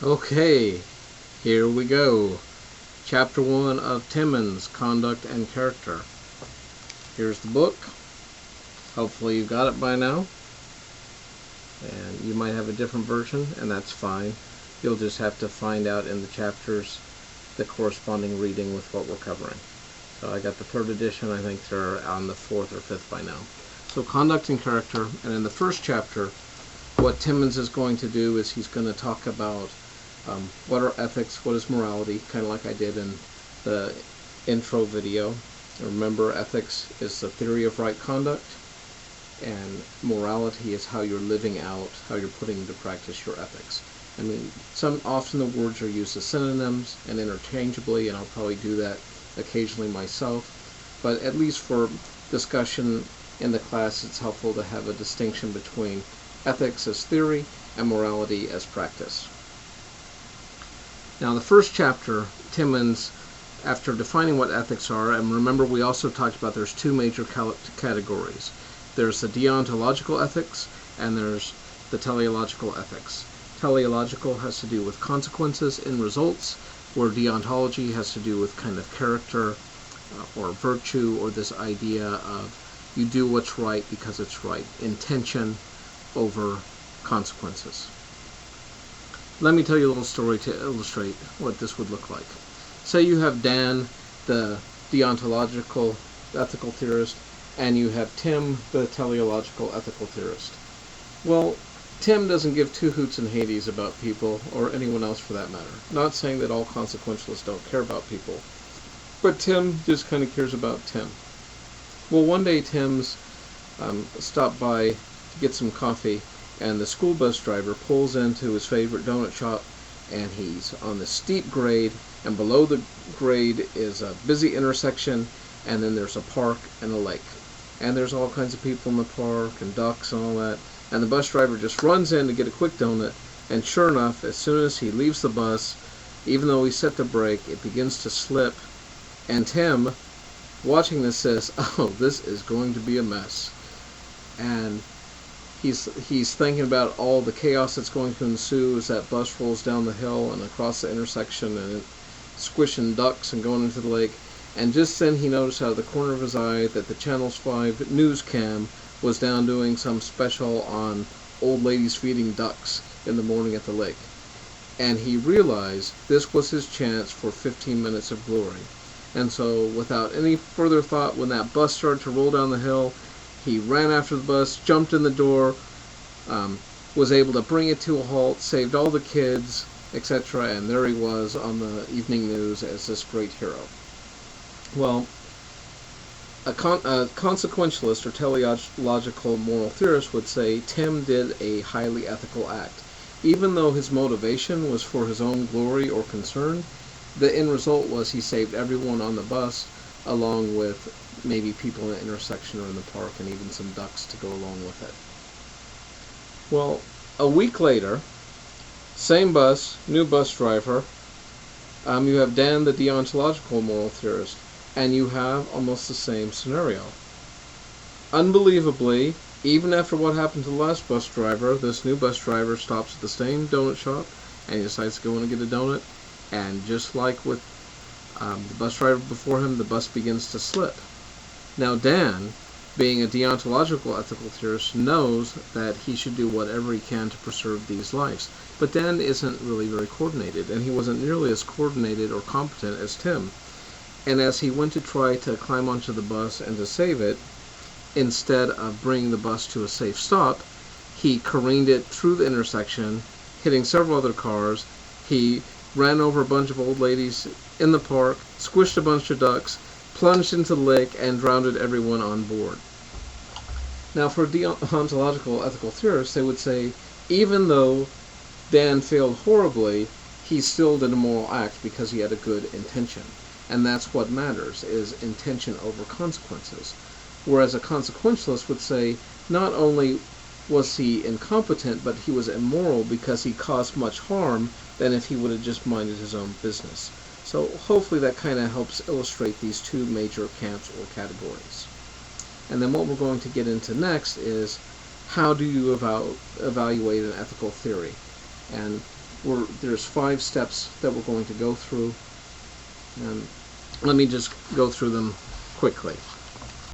Okay, here we go. Chapter 1 of Timmon's Conduct and Character. Here's the book. Hopefully you've got it by now. And you might have a different version, and that's fine. You'll just have to find out in the chapters the corresponding reading with what we're covering. So I got the 3rd edition. I think they're on the 4th or 5th by now. So Conduct and Character, and in the first chapter, what Timmons is going to do is he's going to talk about what are ethics, what is morality, kind of like I did in the intro video. Remember, ethics is the theory of right conduct, and morality is how you're living out, how you're putting into practice your ethics. I mean, often the words are used as synonyms and interchangeably, and I'll probably do that occasionally myself, but at least for discussion in the class, it's helpful to have a distinction between ethics as theory and morality as practice. Now, the first chapter, Timmons, after defining what ethics are, and remember we also talked about there's two major categories. There's the deontological ethics, and there's the teleological ethics. Teleological has to do with consequences in results, where deontology has to do with kind of character or virtue, or this idea of you do what's right because it's right. Intention over consequences. Let me tell you a little story to illustrate what this would look like. Say you have Dan, the deontological ethical theorist, and you have Tim, the teleological ethical theorist. Well, Tim doesn't give two hoots and Hades about people, or anyone else for that matter. Not saying that all consequentialists don't care about people, but Tim just kind of cares about Tim. Well, one day Tim's stopped by to get some coffee, and the school bus driver pulls into his favorite donut shop, and he's on the steep grade, and below the grade is a busy intersection, and then there's a park and a lake. And there's all kinds of people in the park, and ducks and all that, and the bus driver just runs in to get a quick donut, and sure enough, as soon as he leaves the bus, even though he set the brake, it begins to slip, and Tim, watching this, says, "Oh, this is going to be a mess." And he's thinking about all the chaos that's going to ensue as that bus rolls down the hill and across the intersection and squishing ducks and going into the lake. And just then he noticed out of the corner of his eye that the Channels 5 news cam was down doing some special on old ladies feeding ducks in the morning at the lake. And he realized this was his chance for 15 minutes of glory. And so without any further thought, when that bus started to roll down the hill, he ran after the bus, jumped in the door, was able to bring it to a halt, saved all the kids, etc., and there he was on the evening news as this great hero. Well, a consequentialist or teleological moral theorist would say Tim did a highly ethical act. Even though his motivation was for his own glory or concern, the end result was he saved everyone on the bus, along with maybe people in the intersection or in the park, and even some ducks to go along with it. Well, a week later, same bus, new bus driver, you have Dan, the deontological moral theorist, and you have almost the same scenario. Unbelievably, even after what happened to the last bus driver, this new bus driver stops at the same donut shop, and he decides to go in and get a donut, and just like with the bus driver before him, the bus begins to slip. Now Dan, being a deontological ethical theorist, knows that he should do whatever he can to preserve these lives. But Dan isn't really very coordinated, and he wasn't nearly as coordinated or competent as Tim. And as he went to try to climb onto the bus and to save it, instead of bringing the bus to a safe stop, he careened it through the intersection, hitting several other cars. He ran over a bunch of old ladies in the park, squished a bunch of ducks, plunged into the lake, and drowned everyone on board. Now, for deontological ethical theorists, they would say, even though Dan failed horribly, he still did a moral act because he had a good intention. And that's what matters, is intention over consequences. Whereas a consequentialist would say, not only was he incompetent, but he was immoral because he caused much harm than if he would have just minded his own business. So hopefully that kind of helps illustrate these two major camps or categories. And then what we're going to get into next is how do you evaluate an ethical theory? And there's 5 steps that we're going to go through, and let me just go through them quickly.